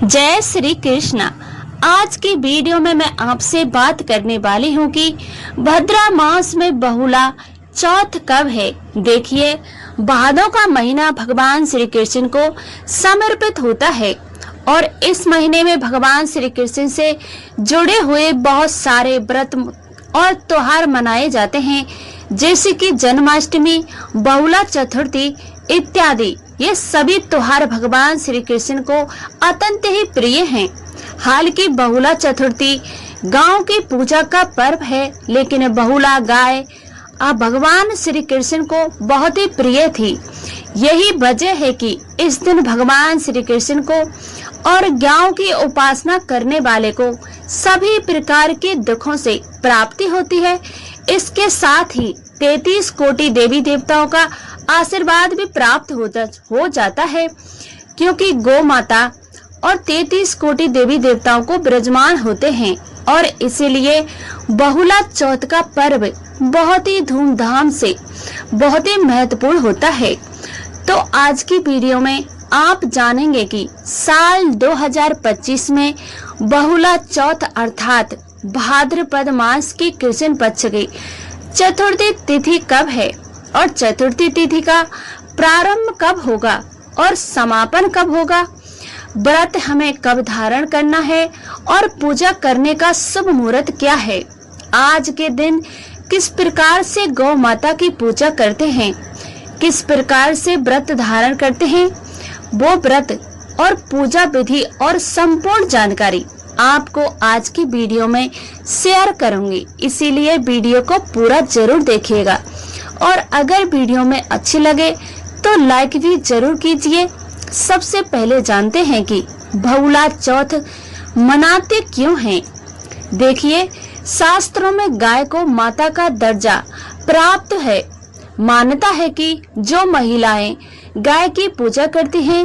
जय श्री कृष्णा। आज की वीडियो में मैं आपसे बात करने वाली हूँ कि भद्रा मास में बहुला चौथ कब है। देखिए, भादों का महीना भगवान श्री कृष्ण को समर्पित होता है और इस महीने में भगवान श्री कृष्ण से जुड़े हुए बहुत सारे व्रत और त्योहार मनाए जाते हैं, जैसे कि जन्माष्टमी, बहुला चतुर्थी इत्यादि। ये सभी त्योहार भगवान श्री कृष्ण को अत्यंत ही प्रिय हैं। हालांकि बहुला चतुर्थी गांव की पूजा का पर्व है, लेकिन बहुला गाय भगवान श्री कृष्ण को बहुत ही प्रिय थी। यही वजह है कि इस दिन भगवान श्री कृष्ण को और गांव की उपासना करने वाले को सभी प्रकार के दुखों से प्राप्ति होती है। इसके साथ ही 33 कोटि देवी देवताओं का आशीर्वाद भी प्राप्त हो जाता है, क्योंकि गौ माता और 33 कोटि देवी देवताओं को विराजमान होते हैं और इसीलिए बहुला चौथ का पर्व बहुत ही धूमधाम से बहुत ही महत्वपूर्ण होता है। तो आज की वीडियो में आप जानेंगे कि साल 2025 में बहुला चौथ अर्थात भाद्रपद मास की कृष्ण पक्ष की चतुर्थी तिथि कब है और चतुर्थी तिथि का प्रारंभ कब होगा और समापन कब होगा। व्रत हमें कब धारण करना है और पूजा करने का शुभ मुहूर्त क्या है। आज के दिन किस प्रकार से गौ माता की पूजा करते हैं, किस प्रकार से व्रत धारण करते हैं, वो व्रत और पूजा विधि और संपूर्ण जानकारी आपको आज की वीडियो में शेयर करूंगी, इसीलिए वीडियो को पूरा जरूर देखिएगा। और अगर वीडियो में अच्छी लगे तो लाइक भी जरूर कीजिए। सबसे पहले जानते हैं कि बहुला चौथ मनाते क्यों हैं। देखिए, शास्त्रों में गाय को माता का दर्जा प्राप्त है। मान्यता है कि जो महिलाएं गाय की पूजा करती हैं,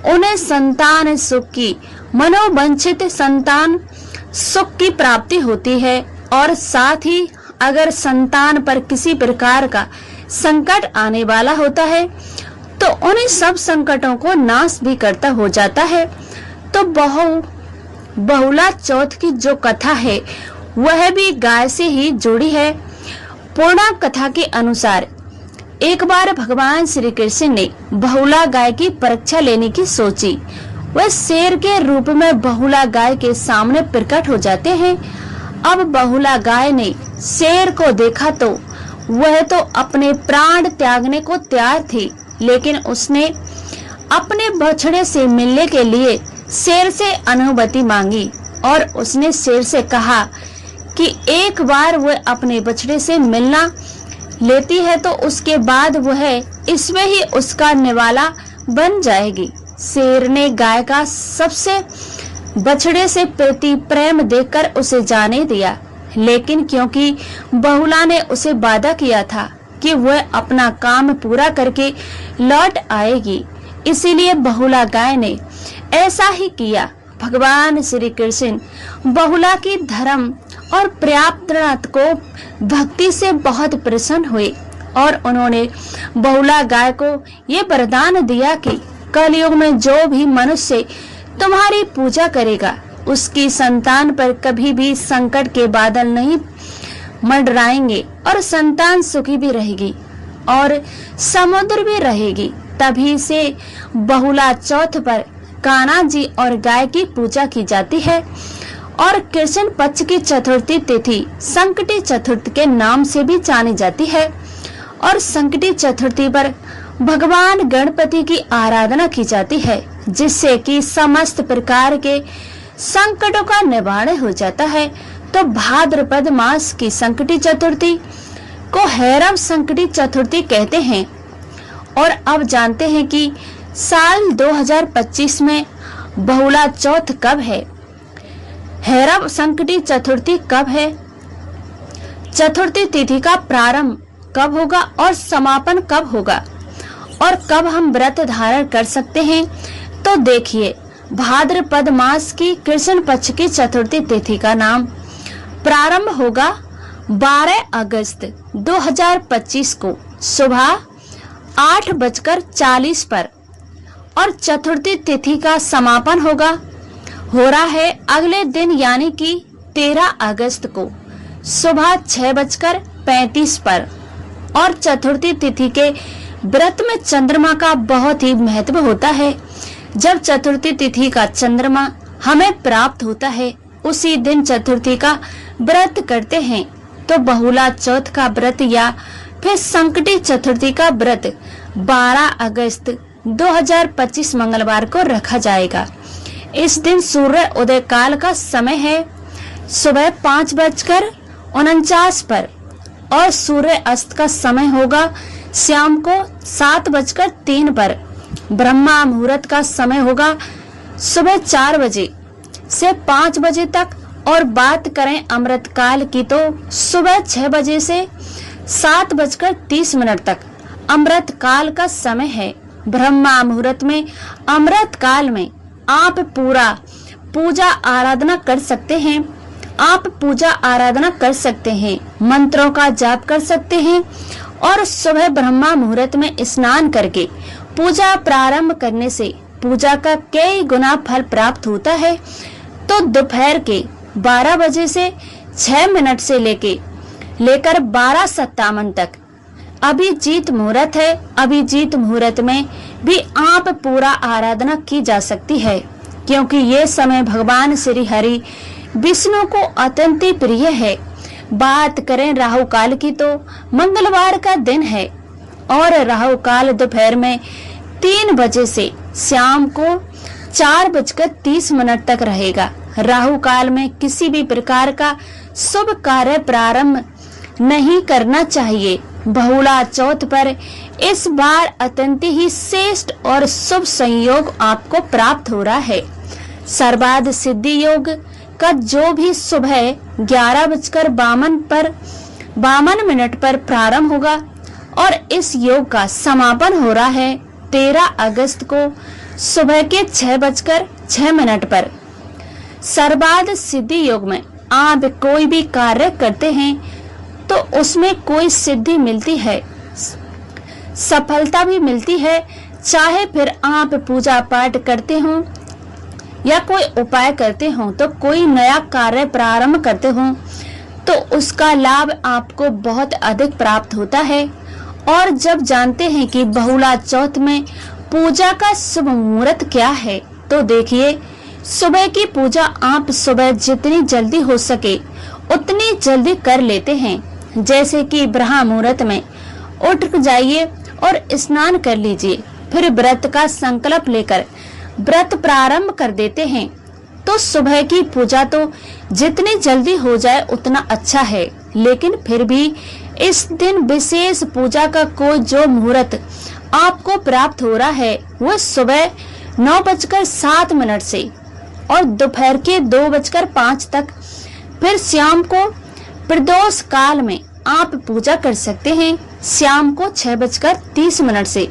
उन्हें संतान सुख की मनोवांछित संतान सुख की प्राप्ति होती है और साथ ही अगर संतान पर किसी प्रकार का संकट आने वाला होता है तो उन्हीं सब संकटों को नाश भी करता हो जाता है। तो बहुला चौथ की जो कथा है वह भी गाय से ही जुड़ी है। पूर्णा कथा के अनुसार एक बार भगवान श्री कृष्ण ने बहुला गाय की परीक्षा लेने की सोची। वह शेर के रूप में बहुला गाय के सामने प्रकट हो जाते हैं। अब बहुला गाय ने शेर को देखा तो वह तो अपने प्राण त्यागने को तैयार थी, लेकिन उसने अपने बछड़े से मिलने के लिए शेर से अनुमति मांगी और उसने शेर से कहा कि एक बार वह अपने बछड़े से मिलना लेती है तो उसके बाद वह इसमें ही उसका निवाला बन जाएगी। शेर ने गाय का सबसे बछड़े से प्रति प्रेम देखकर उसे जाने दिया, लेकिन क्योंकि बहुला ने उसे वादा किया था कि वह अपना काम पूरा करके लौट आएगी, इसीलिए बहुला गाय ने ऐसा ही किया। भगवान श्री कृष्ण बहुला की धर्म और प्रयास को भक्ति से बहुत प्रसन्न हुए और उन्होंने बहुला गाय को ये वरदान दिया कि कलयुग में जो भी मनुष्य तुम्हारी पूजा करेगा उसकी संतान पर कभी भी संकट के बादल नहीं मंडराएंगे और संतान सुखी भी रहेगी और समुद्र भी रहेगी। तभी से बहुला चौथ पर कान्हा जी और गाय की पूजा की जाती है और कृष्ण पक्ष की चतुर्थी तिथि संकटी चतुर्थी के नाम से भी जानी जाती है। और संकटी चतुर्थी पर भगवान गणपति की आराधना की जाती है, जिससे कि समस्त प्रकार के संकटों का निवारण हो जाता है। तो भाद्रपद मास की संकटी चतुर्थी को हैरव संकटी चतुर्थी कहते हैं। और अब जानते हैं कि साल 2025 में बहुला चौथ कब है, हैरव संकटी चतुर्थी कब है, चतुर्थी तिथि का प्रारंभ कब होगा और समापन कब होगा और कब हम व्रत धारण कर सकते हैं। तो देखिए, भाद्रपद मास की कृष्ण पक्ष की चतुर्थी तिथि का नाम प्रारंभ होगा 12 अगस्त 2025 को सुबह 8:40 पर और चतुर्थी तिथि का समापन होगा हो रहा है अगले दिन यानी कि 13 अगस्त को सुबह 6:35 पर। और चतुर्थी तिथि के व्रत में चंद्रमा का बहुत ही महत्व होता है। जब चतुर्थी तिथि का चंद्रमा हमें प्राप्त होता है उसी दिन चतुर्थी का व्रत करते हैं तो बहुला चौथ का व्रत या फिर संकटी चतुर्थी का व्रत 12 अगस्त 2025 मंगलवार को रखा जाएगा। इस दिन सूर्य उदय काल का समय है सुबह 5:49 पर और सूर्य अस्त का समय होगा शाम को 7:03 पर। ब्रह्मा मुहूर्त का समय होगा सुबह 4 बजे से 5 बजे तक। और बात करें अमृत काल की तो सुबह 6 बजे से 7:30 तक अमृत काल का समय है। ब्रह्मा मुहूर्त में अमृत काल में आप पूजा आराधना कर सकते हैं। आप पूजा आराधना कर सकते हैं, मंत्रों का जाप कर सकते हैं और सुबह ब्रह्मा मुहूर्त में स्नान करके पूजा प्रारंभ करने से पूजा का कई गुना फल प्राप्त होता है। तो दोपहर के 12 बजे से 6 मिनट से लेकर 12:57 तक अभिजीत मुहूर्त है। अभिजीत मुहूर्त में भी आप पूरा आराधना की जा सकती है क्योंकि ये समय भगवान श्री हरि विष्णु को अत्यंत प्रिय है। बात करें राहु काल की तो मंगलवार का दिन है और राहु काल दोपहर में 3 बजे से शाम को 4:30 तक रहेगा। राहु काल में किसी भी प्रकार का शुभ कार्य प्रारंभ नहीं करना चाहिए। बहुला चौथ पर इस बार अत्यंत ही श्रेष्ठ और शुभ संयोग आपको प्राप्त हो रहा है। सर्वाध सिद्धि योग का जो भी सुबह 11:52 पर प्रारंभ होगा और इस योग का समापन हो रहा है 13 अगस्त को सुबह के 6:06 पर। सर्वाध सिद्धि योग में आप कोई भी कार्य करते हैं तो उसमें कोई सिद्धि मिलती है, सफलता भी मिलती है। चाहे फिर आप पूजा पाठ करते हो या कोई उपाय करते हो तो कोई नया कार्य प्रारंभ करते हो तो उसका लाभ आपको बहुत अधिक प्राप्त होता है। और जब जानते हैं कि बहुला चौथ में पूजा का शुभ मुहूर्त क्या है तो देखिए सुबह की पूजा आप सुबह जितनी जल्दी हो सके उतनी जल्दी कर लेते हैं। जैसे कि ब्रह्म मुहूर्त में उठ जाइए और स्नान कर लीजिए, फिर व्रत का संकल्प लेकर व्रत प्रारंभ कर देते हैं। तो सुबह की पूजा तो जितनी जल्दी हो जाए उतना अच्छा है, लेकिन फिर भी इस दिन विशेष पूजा का कोई जो मुहूर्त आपको प्राप्त हो रहा है वो सुबह 9:07 से और दोपहर के 2:05 तक। फिर शाम को प्रदोष काल में आप पूजा कर सकते हैं शाम को 6:30 से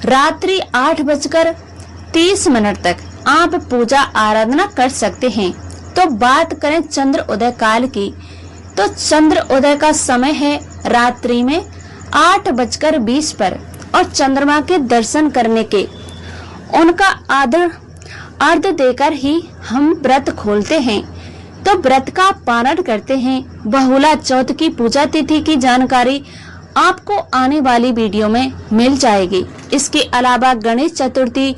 रात्रि 8:30 तक आप पूजा आराधना कर सकते हैं। तो बात करें चंद्र उदय काल की तो चंद्र उदय का समय है रात्रि में 8:20 पर और चंद्रमा के दर्शन करने के उनका अर्घ देकर ही हम व्रत खोलते हैं तो व्रत का पारण करते हैं। बहुला चौथ की पूजा तिथि की जानकारी आपको आने वाली वीडियो में मिल जाएगी। इसके अलावा गणेश चतुर्थी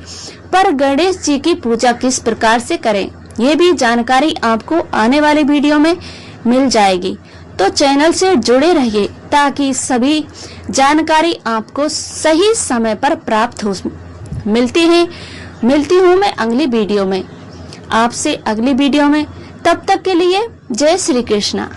पर गणेश जी की पूजा किस प्रकार से करें ये भी जानकारी आपको आने वाली वीडियो में मिल जाएगी। तो चैनल से जुड़े रहिए ताकि सभी जानकारी आपको सही समय पर प्राप्त हो। मिलती हूँ मैं अगली वीडियो में आपसे अगली वीडियो में। तब तक के लिए जय श्री कृष्णा।